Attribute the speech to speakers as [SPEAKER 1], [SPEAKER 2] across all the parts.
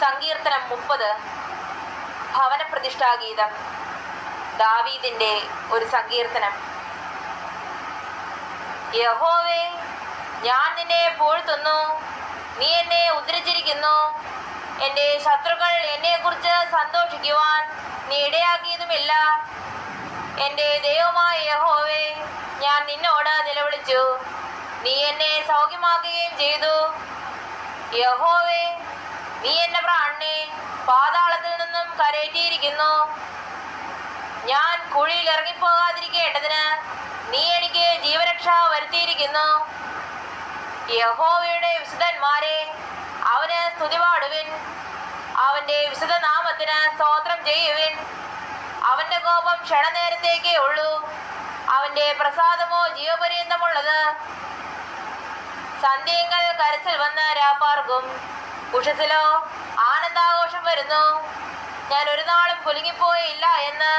[SPEAKER 1] സങ്കീർത്തനം 30 ഭവന പ്രതിഷ്ഠാഗീതം. ദാവീദിന്റെ ഒരു സങ്കീർത്തനം. യഹോവേ, ഞാൻ നിന്നെ പുകഴ്ത്തുന്നു, നീ എന്നെ ഉദ്ധരിച്ചിരിക്കുന്നു. എൻ്റെ ശത്രുക്കൾ എന്നെക്കുറിച്ച് സന്തോഷിക്കുവാൻ നീ ഇടയാക്കിയതുമില്ല. എൻ്റെ ദൈവമായ യഹോവേ, ഞാൻ നിന്നോട് നിലവിളിച്ചു, നീ എന്നെ സൗഖ്യമാക്കുകയും ചെയ്തു. യഹോവേ, നീ എന്റെ പ്രാണനെ പാതാളത്തിൽ നിന്നും കരയേറ്റിയിരിക്കുന്നു. ഞാൻ കുഴിയിൽ ഇറങ്ങിപ്പോകാതിരിക്കേണ്ടതിന് നീ എനിക്ക് ജീവരക്ഷ വരുത്തിയിരിക്കുന്നു. യഹോവയുടെ വിശുദ്ധന്മാരെ, അവന് സ്തുതി പാടുവിൻ, അവന്റെ വിശുദ്ധ നാമത്തിന് സ്തോത്രം ചെയ്യുവിൻ. അവന്റെ കോപം ക്ഷണനേരത്തേക്കേ ഉള്ളൂ, അവന്റെ പ്രസാദമോ ജീവപര്യന്തമുള്ളത്. സന്ധ്യങ്ങൾ കരച്ചിൽ വന്ന് രാപ്പാർക്കും, ഉഷസിലോ ആനന്ദാഘോഷം വരുന്നു. ഞാൻ ഒരു നാളും കുലുങ്ങിപ്പോയില്ല എന്ന്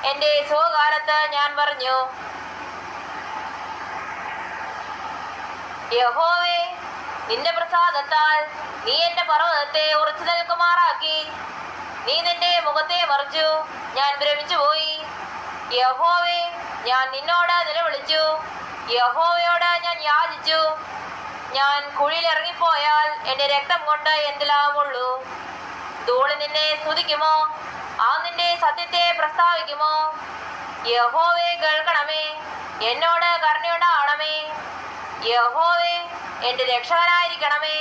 [SPEAKER 1] എൻ്റെ സുഖകാലത്ത് ഞാൻ പറഞ്ഞു. യഹോവേ, നിന്റെ പ്രസാദത്താൽ നീ എന്റെ പർവ്വതത്തെ ഉറച്ചു നിൽക്കുമാറാക്കി. നീ നിന്റെ മുഖത്തെ മറിച്ചു, ഞാൻ ഭ്രമിച്ചു പോയി. യഹോവേ, ഞാൻ നിന്നോട് നിലവിളിച്ചു, യഹോവയോട് ഞാൻ യാചിച്ചു. ഞാൻ കുഴിയിൽ ഇറങ്ങിപ്പോയാൽ എൻ്റെ രക്തം കൊണ്ട് എന്ത് ലാഭമുള്ളൂ? ധൂളി നിന്നെ സ്തുതിക്കുമോ? ആ നിന്റെ സത്യത്തെ പ്രസ്താവിക്കുമോ? യഹോവേ, കേൾക്കണമേ, എന്നോട് കരുണയുണ്ടാകണമേ. യഹോവേ, എൻ്റെ രക്ഷകനായിരിക്കണമേ.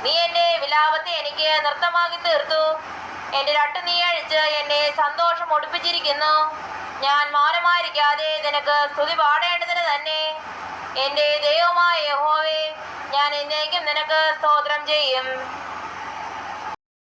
[SPEAKER 1] നീ എൻ്റെ വിലാപത്തെ എനിക്ക് നൃത്തമാക്കി തീർത്തു. എൻ്റെ രട്ട് നീ അഴിച്ച് എന്നെ സന്തോഷം ഒടിപ്പിച്ചിരിക്കുന്നു. ഞാൻ മൗനമായിരിക്കാതെ നിനക്ക് സ്തുതി പാടേണ്ടതിന് തന്നെ. എൻ്റെ ദൈവമായ യഹോവേ, ഞാൻ എന്നേക്കും നിനക്ക് സ്തോത്രം ചെയ്യും.